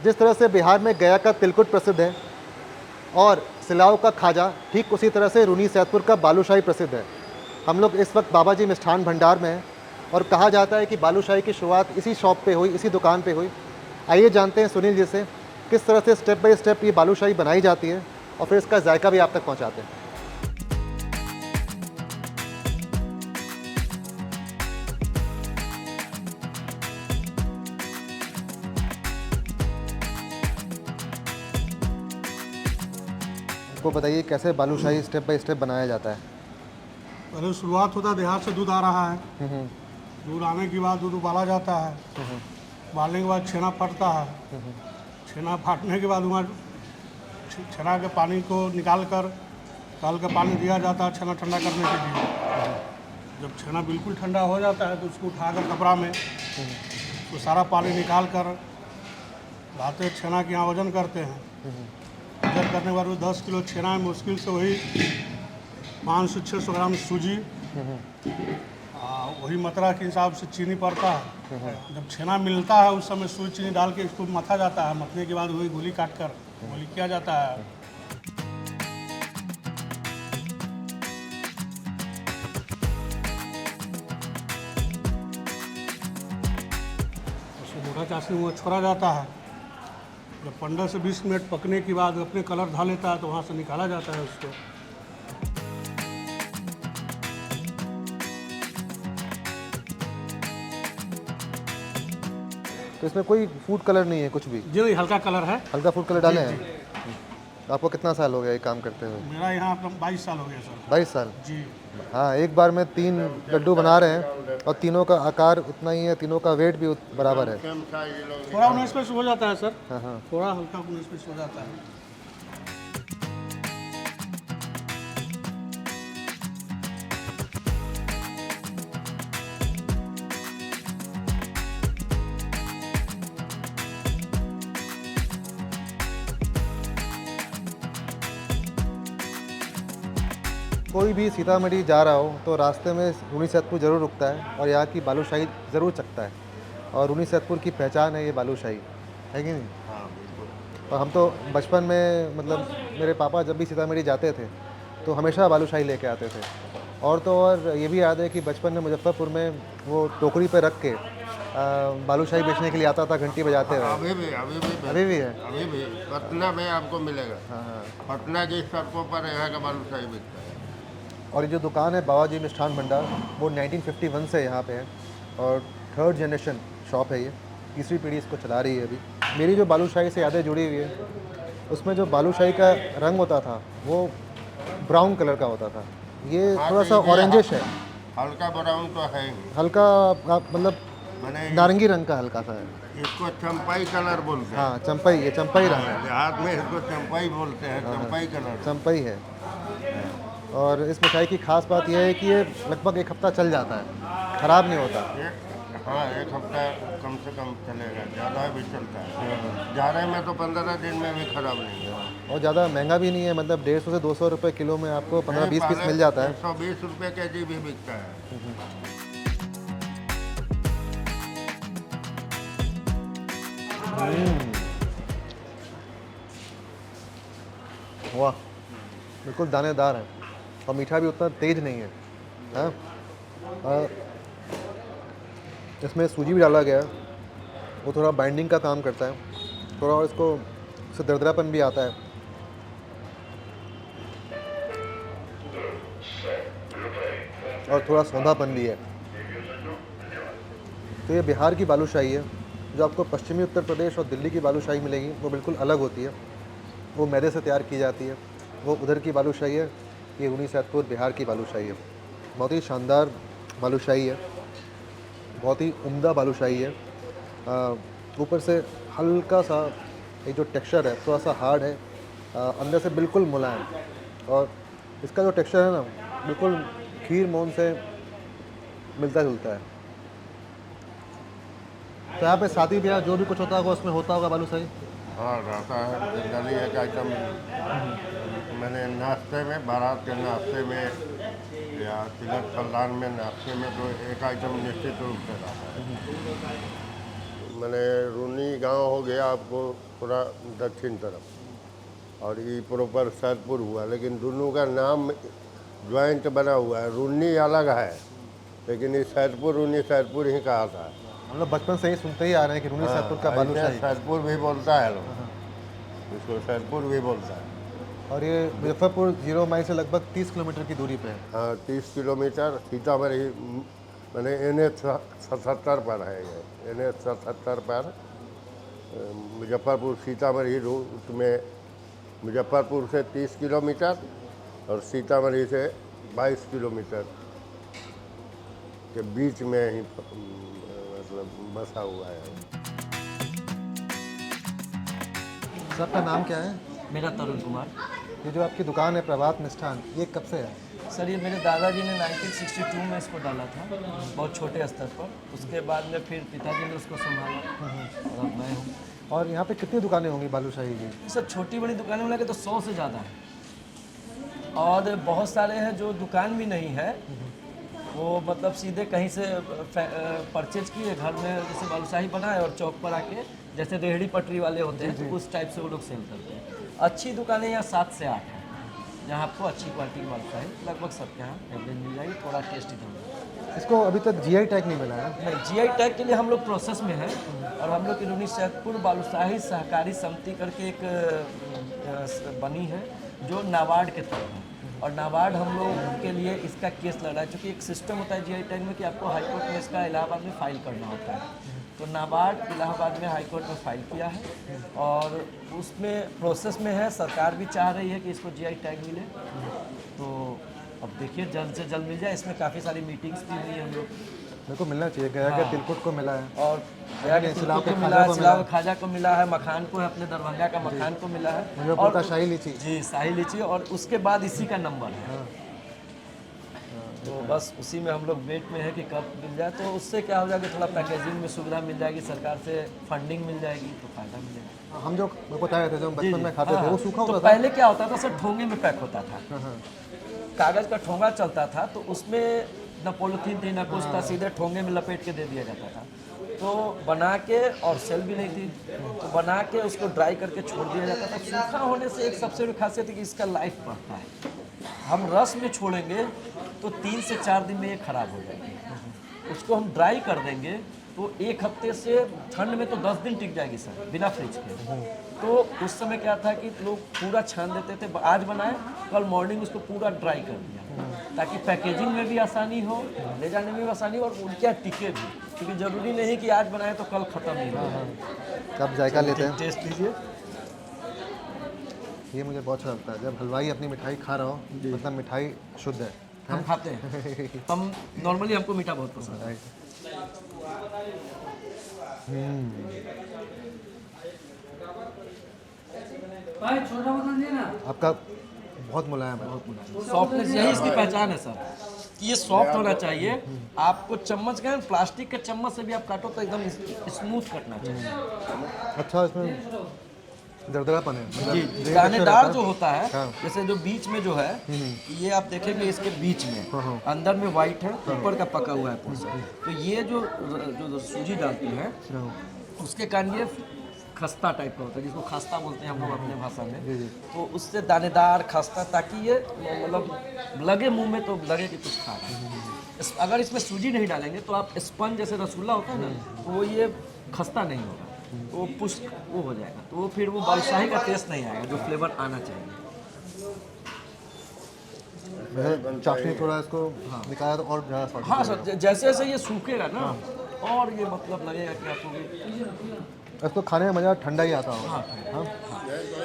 जिस तरह से बिहार में गया का तिलकुट प्रसिद्ध है और सिलाव का खाजा, ठीक उसी तरह से रूनी सैदपुर का बालूशाही प्रसिद्ध है। हम लोग इस वक्त बाबा जी मिष्ठान भंडार में हैं और कहा जाता है कि बालूशाही की शुरुआत इसी शॉप पे हुई, इसी दुकान पे हुई। आइए जानते हैं सुनील जी से किस तरह से स्टेप बाय स्टेप ये बालूशाही बनाई जाती है और फिर इसका जायका भी आप तक पहुंचाते हैं। आपको बताइए कैसे बालूशाही स्टेप बाय स्टेप बनाया जाता है। पहले शुरुआत होता है, देहात से दूध आ रहा है। दूध आने के बाद दूध उबाला जाता है। उबालने के बाद छेना फटता है। छेना फाटने के बाद वहाँ छेना के पानी को निकाल कर पानी दिया जाता है छेना ठंडा करने के लिए। जब छेना बिल्कुल ठंडा हो जाता है तो उसको उठाकर कपड़ा में तो सारा पानी निकाल कर लाते छेना के यहाँ वजन करते हैं। वजन करने के बाद वो 10 किलो छेना में मुश्किल से वही 500 से 600 ग्राम सूजी, वही मात्रा के हिसाब से चीनी पड़ता है। जब छेना मिलता है उस समय सूजी चीनी डाल के इसको मथा जाता है। मथने के बाद वही गोली काट कर गोली किया जाता है। उसको मोटा चाशनी में छोड़ा जाता है। जब 15 से 20 मिनट पकने के बाद अपने कलर ढा लेता है तो वहाँ से निकाला जाता है उसको। तो इसमें कोई फूड कलर नहीं है कुछ भी? जी नहीं, हल्का कलर है। हल्का फूड कलर डाले हैं। तो आपको कितना साल हो गया ये काम करते हुए? मेरा यहाँ 22 साल हो गया सर। 22 साल? जी हाँ, एक बार में 3 लड्डू बना रहे हैं और तीनों का आकार उतना ही है, तीनों का वेट भी बराबर है। थोड़ा 19 हो जाता है सर। हाँ। थोड़ा हल्का 19 हो जाता है। कोई भी सीतामढ़ी जा रहा हो तो रास्ते में रूनी सैदपुर ज़रूर रुकता है और यहाँ की बालूशाही ज़रूर चखता है। और रूनी सैदपुर की पहचान है ये बालूशाही, है कि नहीं? हाँ बिल्कुल। और हम तो बचपन में मतलब मेरे पापा जब भी सीतामढ़ी जाते थे तो हमेशा बालूशाही लेके आते थे। और तो और ये भी याद है कि बचपन में मुजफ्फरपुर में वो टोकरी पे रख के बालूशाही बेचने के लिए आता था घंटी बजाते हुए। अभी भी है? अभी भी पटना में आपको मिलेगा। हाँ। पटना की सड़कों पर यहाँ का बालूशाही बिकता है। और ये जो दुकान है बाबा जी मिष्ठान भंडार, वो 1951 से यहाँ पे है और 3rd जनरेशन शॉप है ये। तीसरी पीढ़ी इसको चला रही है अभी। मेरी जो बालूशाही से यादें जुड़ी हुई है उसमें जो बालूशाही का रंग होता था वो ब्राउन कलर का होता था। ये थोड़ा सा ऑरेंजिश है। हल्का ब्राउन तो है ही। हल्का मतलब नारंगी रंग का हल्का सा है। इसको चंपाई कलर बोलते हैं। हाँ, चंपाई, ये चंपाई रंग है। देहात में इसको चंपाई बोलते हैं। चंपाई कलर चंपाई है। और इस मिठाई की खास बात यह है कि ये लगभग 1 हफ्ता चल जाता है, ख़राब नहीं होता। हाँ, 1 हफ्ता कम से कम चलेगा, ज़्यादा भी चलता है। जाड़े में तो 15 दिन में भी ख़राब नहीं है। और ज़्यादा महंगा भी नहीं है, मतलब 150 से 200 रुपये किलो में आपको 15-20 पीस मिल जाता है। 120 रुपये केजी भी बिकता है। वाह, बिल्कुल दानेदार है और मीठा भी उतना तेज नहीं है। हाँ, इसमें सूजी भी डाला गया है, वो थोड़ा बाइंडिंग का काम करता है थोड़ा, और इससे दरदरापन भी आता है। और थोड़ा सौंधापन भी है। तो ये बिहार की बालूशाही है। जो आपको पश्चिमी उत्तर प्रदेश और दिल्ली की बालूशाही मिलेगी वो बिल्कुल अलग होती है। वो मैदे से तैयार की जाती है। वो उधर की बालूशाही है, ये रूनी सैदपुर बिहार की बालूशाही है। बहुत ही शानदार बालूशाही है, बहुत ही उम्दा बालूशाही है। ऊपर से हल्का सा ये जो टेक्सचर है थोड़ा सा हार्ड है, अंदर से बिल्कुल मुलायम। और इसका जो टेक्सचर है ना बिल्कुल खीर मोहन से मिलता जुलता है। तो यहाँ पे शादी ब्याह जो भी कुछ होता होगा उसमें होता होगा बालूशाही? हाँ, रहता है। जनरली एक आइटम मैंने नाश्ते में, बारात के नाश्ते में या तिलक कल्याण में नाश्ते में तो एक आइटम निश्चित रूप से रहता है। मैंने रूनी गांव हो गया आपको पूरा दक्षिण तरफ, और ये प्रॉपर सैदपुर हुआ, लेकिन दोनों का नाम ज्वाइंट बना हुआ है। रूनी अलग है, लेकिन ये सैदपुर ही कहा था। हम लोग बचपन से ही सुनते ही आ रहे हैं कि रूनी सैदपुर का बालूशाही। सैदपुर भी बोलता है लोग, इसको सैदपुर भी बोलता है। और ये मुजफ्फरपुर 0 माइल से लगभग 30 किलोमीटर की दूरी पे है। हाँ 30 किलोमीटर। सीतामढ़ी मैंने NH 77 पर है ये, NH 77 पर मुजफ्फरपुर सीतामढ़ी रूट में। मुजफ्फरपुर से 30 किलोमीटर और सीतामढ़ी से 22 किलोमीटर के बीच में ही मतलब बसा हुआ है। सर आपका नाम क्या है? मेरा तरुण कुमार। ये जो आपकी दुकान है प्रभात मिष्ठान, ये कब से है? सर ये मेरे दादाजी ने 1962 में इसको डाला था, बहुत छोटे स्तर पर। उसके बाद में फिर पिताजी ने उसको संभाला और अब मैं हूँ। और यहाँ पे कितनी दुकानें होंगी बालूशाही की? सर छोटी बड़ी दुकानें मिला के तो 100 से ज़्यादा है, और बहुत सारे हैं जो दुकान भी नहीं है, वो मतलब सीधे कहीं से परचेज किए, घर में जैसे बालूशाही बनाए और चौक पर आके जैसे रेहड़ी पटरी वाले होते हैं तो उस टाइप से वो लोग सेल करते हैं। अच्छी दुकानें यहाँ 7 से 8 हैं, जहाँ आपको अच्छी क्वालिटी की बालूशाही लगभग सबके यहाँ एवरेज मिल जाएगी, थोड़ा टेस्ट इधर होगा। इसको अभी तक GI टैग नहीं मिला है? नहीं, GI टैग के लिए हम लोग प्रोसेस में हैं, और हम लोग की रूनी सैदपुर बालूशाही सहकारी समिति करके एक बनी है जो नाबार्ड के तहत है, और नाबार्ड हम लोग के लिए इसका केस लड़ रहा है, क्योंकि एक सिस्टम होता है GI टैग में कि आपको हाई कोर्ट में इसका इलाहाबाद में फाइल करना होता है। तो नाबार्ड इलाहाबाद में हाई कोर्ट में फाइल किया है और उसमें प्रोसेस में है। सरकार भी चाह रही है कि इसको GI टैग मिले, तो अब देखिए जल्द से जल्द मिल जाए। इसमें काफ़ी सारी मीटिंग्स भी हुई हम लोग। मेरे को मिलना चाहिए। गया के तिलकुट को मिला है, और गया के तिलकुट को मिला है, सिलाव खाजा को मिला है, मखान को है, अपने दरभंगा का मखान को मिला है, मुजफ्फरपुर का शाही लीची। जी शाही लीची, और उसके बाद इसी का नंबर है। तो बस उसी में हम लोग वेट में है कि कब मिल जाए, तो उससे क्या हो जाएगा, थोड़ा पैकेजिंग में सुविधा मिल जाएगी, सरकार से फंडिंग मिल जाएगी, तो फायदा मिलेगा। हम जो बताए थे, जो बचपन में खाते थे, वो सूखा तो होता था। पहले क्या होता था सर, ठोंगे में पैक होता था, कागज़ का ठोंगा चलता था, तो उसमें न पॉलिथीन थी न कुछ था, सीधे ठोंगे में लपेट के दे दिया जाता था। तो बना के, और सेल भी नहीं थी, तो बना के उसको ड्राई करके छोड़ दिया जाता था। सूखा होने से एक सबसे बड़ी खासियत है कि इसका लाइफ बढ़ता है। हम रस में छोड़ेंगे तो 3 से 4 दिन में ये खराब हो जाएगी। उसको हम ड्राई कर देंगे तो 1 हफ्ते से, ठंड में तो 10 दिन टिक जाएगी सर, बिना फ्रिज के। तो उस समय क्या था कि लोग पूरा छान देते थे, आज बनाए कल मॉर्निंग उसको पूरा ड्राई कर दिया, ताकि पैकेजिंग में भी आसानी हो, ले जाने में भी आसानी हो, और उनके यहाँ टिके भी, क्योंकि ज़रूरी नहीं कि आज बनाए तो कल ख़त्म नहीं हो। कब जायका लेते हैं? टेस्ट लीजिए। ये मुझे बहुत अच्छा लगता है जब हलवाई अपनी मिठाई खा रहा हो, मतलब मिठाई शुद्ध है। हम खाते हैं, हम नॉर्मली, हमको मीठा बहुत पसंद है। आपका बहुत मुलायम है। सॉफ्टनेस, यही इसकी पहचान है सर, कि ये सॉफ्ट होना चाहिए। आपको चम्मच का, प्लास्टिक के चम्मच से भी आप काटो तो एकदम स्मूथ कटना चाहिए। अच्छा, इसमें दरदरापन है, मतलब जी, देर दानेदार तक जो होता है, हाँ। जैसे जो बीच में जो है, ये आप देखेंगे इसके बीच में, अंदर में वाइट है, ऊपर का पका हुआ है पोर्शन। तो ये जो सूजी डालती है, उसके कारण ये खस्ता टाइप का होता है, जिसको खस्ता बोलते हैं हम लोग अपने भाषा में। तो उससे दानेदार खस्ता, ताकि ये मतलब लगे मुंह में तो लगे कि कुछ खा रहे हैं। अगर इसमें सूजी नहीं डालेंगे तो आप स्पंज जैसे रसगुल्ला होता है ना, तो वो ये खस्ता नहीं होगा, तो वो पुष्ट वो हो जाएगा, तो वो फिर वो बालूशाही का टेस्ट नहीं आएगा, जो फ्लेवर आना चाहिए। चाशनी थोड़ा इसको निकाला तो और ज़्यादा स्वादिष्ट हाँ सर, जैसे जैसे ये सूखेगा ना, और ये मतलब लगेगा कि आपको इसको खाने में मज़ा ठंडा ही आता होगा। हाँ,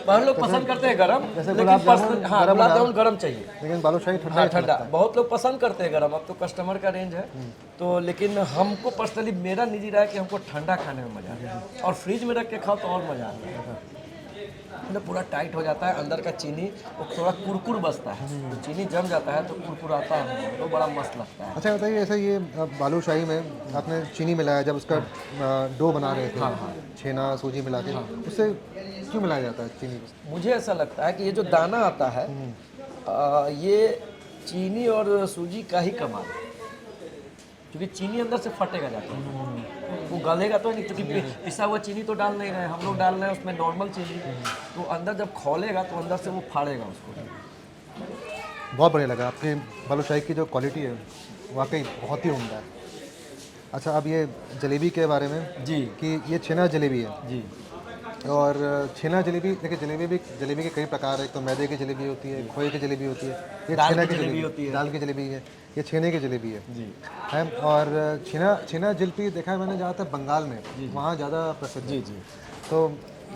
बहुत लोग पसंद करते हैं गरम, जैसे लेकिन गुलाब जामुन हाँ, गरम गुलाब बना- जामुन गरम चाहिए, लेकिन बालूशाही ठंडा हाँ ही अच्छा ठंडा। लगता है। बहुत लोग पसंद करते हैं गरम, अब तो कस्टमर का रेंज है, तो लेकिन हमको पर्सनली, मेरा निजी राय है कि हमको ठंडा खाने में मज़ा आता है, और फ्रिज में रख के खाओ तो और मज़ा आता है। मतलब पूरा टाइट हो जाता है, अंदर का चीनी वो थोड़ा कुरकुर बसता है, तो चीनी जम जाता है तो कुरकुराता है, तो बड़ा मस्त लगता है। अच्छा बताइए, ऐसे ये बालूशाही में आपने चीनी मिलाया जब उसका डो बना रहे थे, छेना सूजी मिला के, उससे क्यों मिलाया जाता है चीनी को? मुझे ऐसा लगता है कि ये जो दाना आता है, ये चीनी और सूजी का ही कमाल है, क्योंकि चीनी अंदर से फटेगा जाता है, वो गलेगा तो नहीं, क्योंकि पिसा हुआ चीनी तो डाल नहीं रहे, हम लोग डाल रहे हैं उसमें नॉर्मल चीनी, तो अंदर जब खोलेगा तो अंदर से वो फाड़ेगा उसको। बहुत बढ़िया लगा आपकी बालूशाही की जो क्वालिटी है वाकई बहुत ही उम्दा है। अच्छा, अब ये जलेबी के बारे में जी कि ये छेना जलेबी है जी और छेना जलेबी, देखिए जलेबी के कई प्रकार है। एक तो मैदे की जलेबी होती है, खोए की जलेबी होती है, ये दाल छेना की की जलेबी जलेबी होती है। दाल की जलेबी है, ये छेने की जलेबी है जी है और छेना जलेबी देखा है मैंने ज़्यादातर बंगाल में, वहाँ ज़्यादा प्रसिद्ध है। जी तो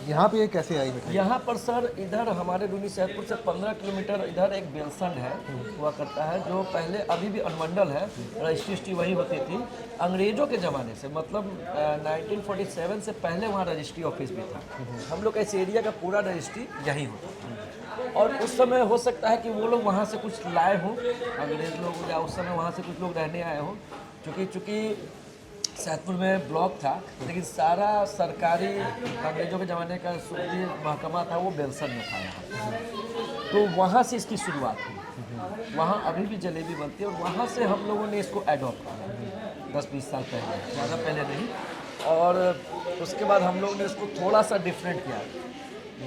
यहाँ पे ये कैसे आई मिठाई? यहाँ पर सर इधर हमारे रूनी सैदपुर से 15 किलोमीटर इधर एक बेलसंड है हुआ करता है, जो पहले अभी भी अनुमंडल है, रजिस्ट्री वही होती थी अंग्रेज़ों के ज़माने से, मतलब 1947 से पहले वहाँ रजिस्ट्री ऑफिस भी था। हम लोग का इस एरिया का पूरा रजिस्ट्री यहीं होता था। और उस समय हो सकता है कि वो लोग वहाँ से कुछ लाए हों, अंग्रेज़ लोग, या उस समय वहाँ से कुछ लोग रहने आए हों, चूँकि सैदपुर में ब्लॉक था, लेकिन सारा सरकारी अंग्रेजों के ज़माने का सूबी महकमा था वो बेलसंड में था यहाँ। तो वहाँ से इसकी शुरुआत हुई, वहाँ अभी भी जलेबी बनती है और वहाँ से हम लोगों ने इसको एडॉप्ट किया 10-20 साल पहले, ज़्यादा पहले नहीं। और उसके बाद हम लोगों ने इसको थोड़ा सा डिफरेंट किया।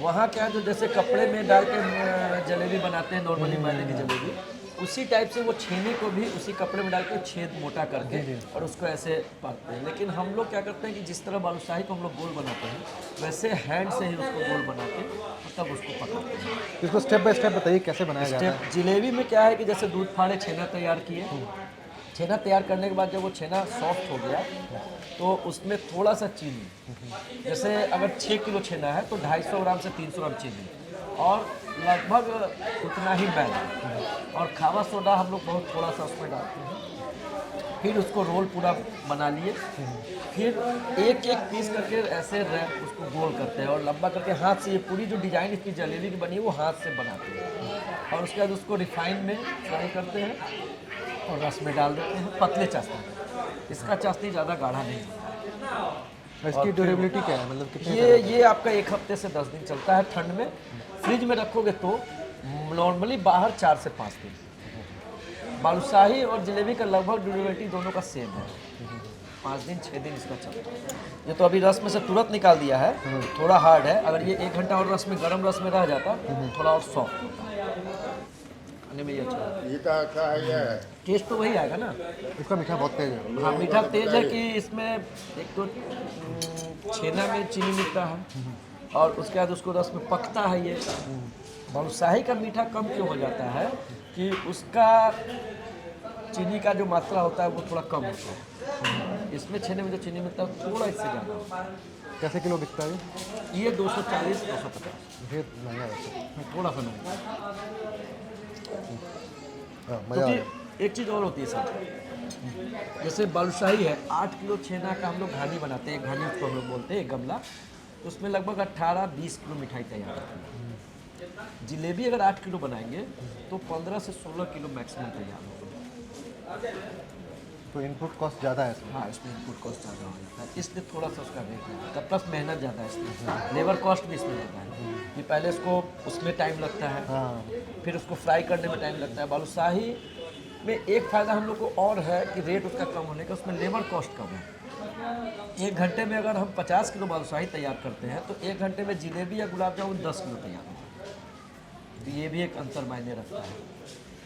वहाँ क्या है, जो जैसे कपड़े में डाल के जलेबी बनाते हैं नॉर्मली मैदे की जलेबी, उसी टाइप से वो छेने को भी उसी कपड़े में डाल के छेद मोटा करके और उसको ऐसे पाते हैं। लेकिन हम लोग क्या करते हैं कि जिस तरह बालूशाही को हम लोग गोल बनाते हैं, वैसे हैंड से ही उसको गोल बना के तब उसको पकाते हैं। इसको स्टेप बाय स्टेप बताइए कैसे बनाया जाता है? स्टेप जलेबी में क्या है कि जैसे दूध फाड़े छेना तैयार किए, छेना तैयार करने के बाद जब वो छेना सॉफ्ट हो गया तो उसमें थोड़ा सा चीनी, जैसे अगर 6 किलो छेना है तो 250 ग्राम से 300 ग्राम चीनी और लगभग उतना ही मैदा और खावा सोडा हम लोग बहुत थोड़ा सा उसमें डालते हैं। फिर उसको रोल पूरा बना लिए, फिर एक एक पीस करके ऐसे रैप उसको गोल करते हैं और लंबा करके हाथ से, ये पूरी जो डिज़ाइन इसकी जलेबी की बनी है वो हाथ से बनाते हैं। और उसके बाद उसको रिफाइन में फ्राई करते हैं और रस में डाल देते हैं, पतले चाशनी। इसका चाशनी ज़्यादा गाढ़ा नहीं होता। इसकी ड्यूरेबिलिटी क्या है, मतलब कितने? ये आपका 1 हफ्ते से 10 दिन चलता है ठंड में। फ्रिज में रखोगे तो नॉर्मली बाहर 4 से 5 दिन। बालूशाही और जलेबी का लगभग ड्यूरेबिलिटी दोनों का सेम है, 5 दिन 6 दिन इसका चलता है। ये तो अभी रस में से तुरंत निकाल दिया है, थोड़ा हार्ड है। अगर ये 1 घंटा और रस में, गर्म रस में रह जाता थोड़ा और सॉफ्ट होता है, खाने में ये अच्छा है। ये तो अच्छा है ये। टेस्ट तो वही आएगा ना। इसका मीठा बहुत तेज है। हाँ, मीठा तेज है कि इसमें एक तो छेना में चीनी मिलता है और उसके बाद उसको रस में पकता है। ये बालूशाही का मीठा कम क्यों हो जाता है कि उसका चीनी का जो मात्रा होता है वो थोड़ा कम होता है। इसमें छेने में जो चीनी मिलता है थोड़ा इससे ज़्यादा होता है। कैसे किलो बिकता है ये 240-250, ये? महंगा है, थोड़ा सा नहीं। हाँ, मज़ा आ रहा है। क्योंकि एक चीज़ और होती है सर, जैसे बालूशाही है, 8 किलो छेना का हम लोग घानी बनाते हैं, घानी उसको हम लोग बोलते हैं, एक गमला, तो उसमें लगभग 18-20 किलो मिठाई तैयार होती है। जलेबी अगर 8 किलो बनाएंगे तो 15 से 16 किलो मैक्सिमम तैयार होगा। तो इनपुट कॉस्ट ज़्यादा है इसमें। हाँ, इसमें इनपुट कॉस्ट ज़्यादा हो जाता है, इसलिए थोड़ा सा उसका रेट ज़्यादा है, प्लस मेहनत ज़्यादा है इसमें, लेबर कॉस्ट भी इसमें ज़्यादा है कि पहले इसको उसमें टाइम लगता है, हाँ, फिर उसको फ्राई करने में टाइम लगता है। बालूशाही में एक फ़ायदा हम लोग को और है कि रेट उसका कम होने का, उसमें लेबर कॉस्ट कम है। 1 घंटे में अगर हम 50 किलो बालूशाही तैयार करते हैं तो 1 घंटे में जलेबी या गुलाब जामुन 10 किलो तैयार होता है। तो ये भी एक अंतर मायने रखता है।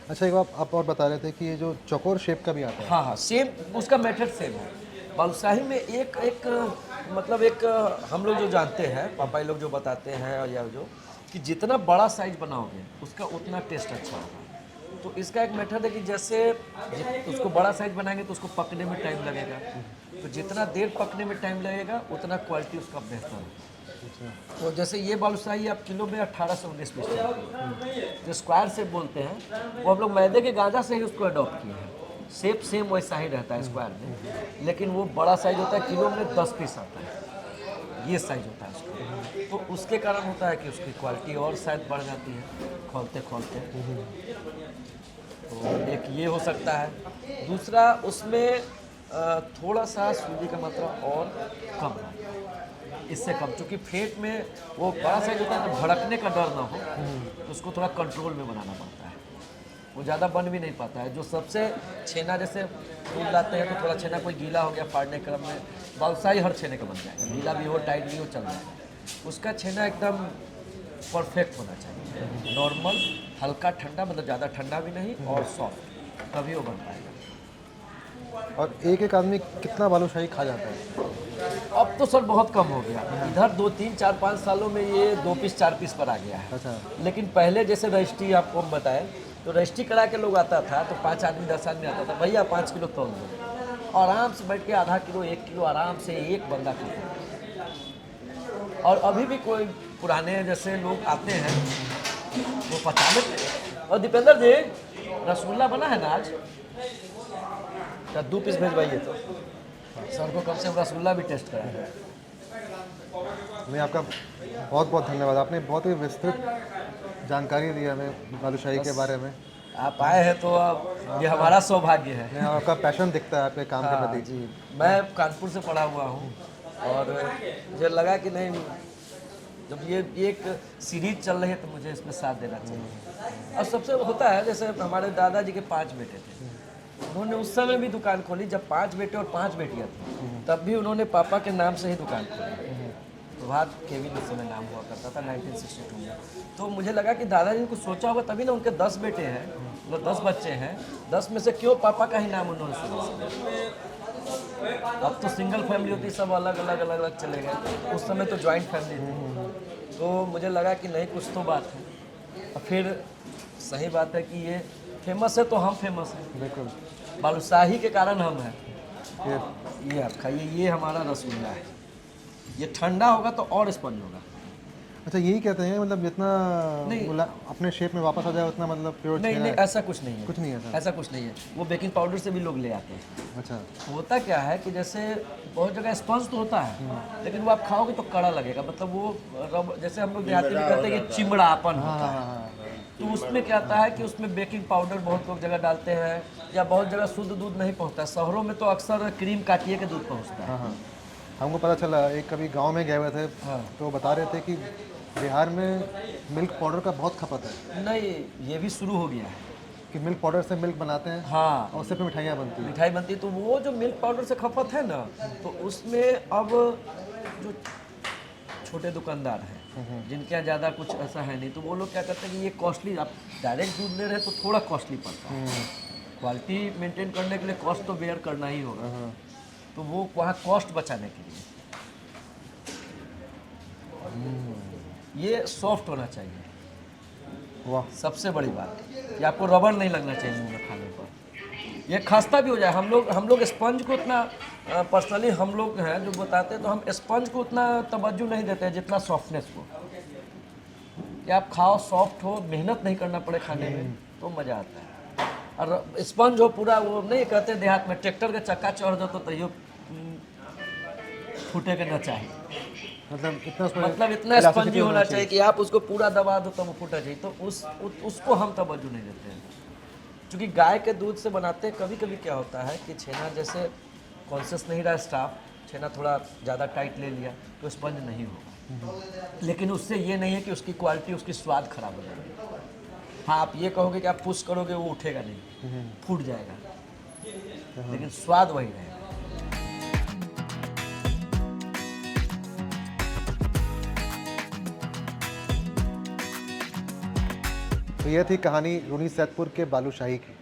अच्छा, एक बात आप और बता रहे थे कि ये जो चौकोर शेप का भी आता है। हाँ हाँ, सेम उसका मेथड सेम है। बालूशाही में एक मतलब एक हम लोग जो जानते हैं, पापा लोग जो बताते हैं और या जो, कि जितना बड़ा साइज बनाओगे उसका उतना टेस्ट अच्छा होगा। तो इसका एक मेथड है कि जैसे उसको बड़ा साइज बनाएंगे तो उसको पकने में टाइम लगेगा, तो जितना देर पकने में टाइम लगेगा उतना क्वालिटी उसका बेहतर होगा। तो जैसे ये बालूशाही आप किलो में 18 से 19 पीस चलती है, जो स्क्वायर शेप बोलते हैं वो हम लोग मैदे के गांजा से ही उसको अडॉप्ट किए हैं। शेप सेम वैसा ही रहता है स्क्वायर में, लेकिन वो बड़ा साइज होता है, किलो में 10 पीस आता है, ये साइज होता है उसका। तो उसके कारण होता है कि उसकी क्वालिटी और शायद बढ़ जाती है खोलते खोलते। तो एक ये हो सकता है। दूसरा, उसमें थोड़ा सा सूजी का मात्रा और कम है, इससे कम, क्योंकि फेट में वो बड़ा साइज होता है तो भड़कने का डर ना हो, तो उसको थोड़ा कंट्रोल में बनाना पड़ता है। वो ज़्यादा बन भी नहीं पाता है। जो सबसे छेना जैसे दूध लाते हैं तो थोड़ा छेना कोई गीला हो गया फाड़ने क्रम में, बालूशाही हर छेने का बन जाएगा, गीला भी हो टाइट भी हो चल जाएगा। उसका छेना एकदम परफेक्ट होना चाहिए, नॉर्मल, हल्का ठंडा, मतलब ज़्यादा ठंडा भी नहीं और सॉफ्ट, तभी वो बन पाएगा। और एक एक आदमी कितना बालूशाही खा जाता है? अब तो सर बहुत कम हो गया, इधर 2 3 4 5 सालों में ये 2 पीस 4 पीस पर आ गया है। अच्छा। लेकिन पहले जैसे रजिस्ट्री आपको हम बताएं तो रजिस्ट्री करा के लोग आता था तो 5 आदमी 10 आदमी आता था, भैया 5 किलो तौल दो, आराम से बैठ के आधा किलो 1 किलो आराम से एक बंदा खाता। और अभी भी कोई पुराने जैसे लोग आते हैं वो पचा लेते हैं। और दीपेंद्र जी, रसगुल्ला बना है ना आज? क्या 2 पीस भेजवाइए तो सर को कम से कम रसगुल्ला भी टेस्ट कराएं। मैं आपका बहुत बहुत धन्यवाद, आपने बहुत ही विस्तृत जानकारी दी हमें बालूशाही के बारे में। आप आए हैं तो अब ये हमारा सौभाग्य है। मैं आपका पैशन दिखता है आपके काम के हाँ प्रति। जी, मैं कानपुर से पढ़ा हुआ हूँ और मुझे लगा कि नहीं, जब ये एक सीरीज चल रही है तो मुझे इसमें साथ देना चाहिए। और सबसे होता है जैसे हमारे दादाजी के 5 बेटे थे, उन्होंने उस समय भी दुकान खोली जब 5 बेटे और 5 बेटियां थी, तब भी उन्होंने पापा के नाम से ही दुकान खोली। प्रभात केविन उस समय नाम हुआ करता था 1962 में। तो मुझे लगा कि दादाजी ने कुछ सोचा होगा तभी ना, उनके 10 बेटे हैं, मतलब 10 बच्चे हैं, 10 में से क्यों पापा का ही नाम उन्होंने सोचा। अब तो सिंगल फैमिली होती, सब अलग अलग चले गए, उस समय तो जॉइंट फैमिली थी। तो मुझे लगा कि नहीं, कुछ तो बात है। और फिर सही बात है कि ये फेमस है तो हम फेमस हैं, बिल्कुल। बालूशाही के कारण हम हैं। ये ये आप खाइए, ये हमारा रसगुल्ला है, ये ठंडा होगा तो और स्पंज होगा। अच्छा, यही कहते हैं मतलब जितना नहीं। अपने शेप में वापस आ जाए उतना मतलब प्योर नहीं छेना नहीं, है? ऐसा कुछ नहीं है, कुछ नहीं है सर? ऐसा कुछ नहीं है। वो बेकिंग पाउडर से भी लोग ले आते हैं। अच्छा। होता क्या है कि जैसे बहुत जगह स्पंज तो होता है, लेकिन वो आप खाओगे तो कड़ा लगेगा, मतलब वो जैसे हम लोग देहाती में कहते हैं कि चिमड़ापन होता है। तो उसमें क्या आता है कि उसमें बेकिंग पाउडर बहुत लोग जगह डालते हैं, या बहुत जगह शुद्ध दूध नहीं पहुँचता। शहरों में तो अक्सर क्रीम काटिए के दूध पहुँचता है। हाँ, हमको पता चला, एक कभी गांव में गए हुए थे हाँ। तो बता रहे थे कि बिहार में मिल्क पाउडर का बहुत खपत है, नहीं, ये भी शुरू हो गया है कि मिल्क पाउडर से मिल्क बनाते हैं हाँ, और उससे फिर मिठाइयाँ बनती हैं। मिठाई बनती है। तो वो जो मिल्क पाउडर से खपत है ना, तो उसमें अब जो छोटे दुकानदार हैं जिनके यहाँ ज़्यादा कुछ ऐसा है नहीं, तो वो लोग क्या करते हैं कि ये कॉस्टली, आप डायरेक्ट दूध ले रहे हैं तो थोड़ा कॉस्टली पड़ता है। क्वालिटी मेंटेन करने के लिए कॉस्ट तो बेयर करना ही होगा, तो वो वहाँ कॉस्ट बचाने के लिए ये सॉफ्ट होना चाहिए। वाह। सबसे बड़ी बात ये आपको रबड़ नहीं लगना चाहिए मुंह में खाने पर, ये खस्ता भी हो जाए। हम लोग स्पंज को उतना पर्सनली हम लोग हैं जो बताते हैं, तो हम स्पंज को उतना तवज्जो नहीं देते हैं जितना सॉफ्टनेस को, कि आप खाओ सॉफ्ट हो, मेहनत नहीं करना पड़े खाने में, तो मज़ा आता है। और स्पंज हो पूरा, वो नहीं कहते देहात में ट्रैक्टर का चक्का चढ़ जाओ तो तैयो फूटे के न चाहिए, मतलब इतना मतलब इतना स्पंजी होना चाहिए कि आप उसको पूरा दबा दो तो वो फूटा चाहिए। तो उसको हम तवज्जो नहीं देते हैं, क्योंकि गाय के दूध से बनाते हैं। कभी कभी क्या होता है कि छेना जैसे कॉन्शियस नहीं रहा स्टाफ, छेना थोड़ा ज़्यादा टाइट ले लिया तो स्पंज नहीं होगा, लेकिन उससे ये नहीं है कि उसकी क्वालिटी, उसकी स्वाद खराब हो जाएगी। हाँ, आप ये कहोगे कि आप पुश करोगे वो उठेगा नहीं, फूट जाएगा, लेकिन स्वाद वही रहेगा। तो यह थी कहानी रूनी सैदपुर के बालूशाही की।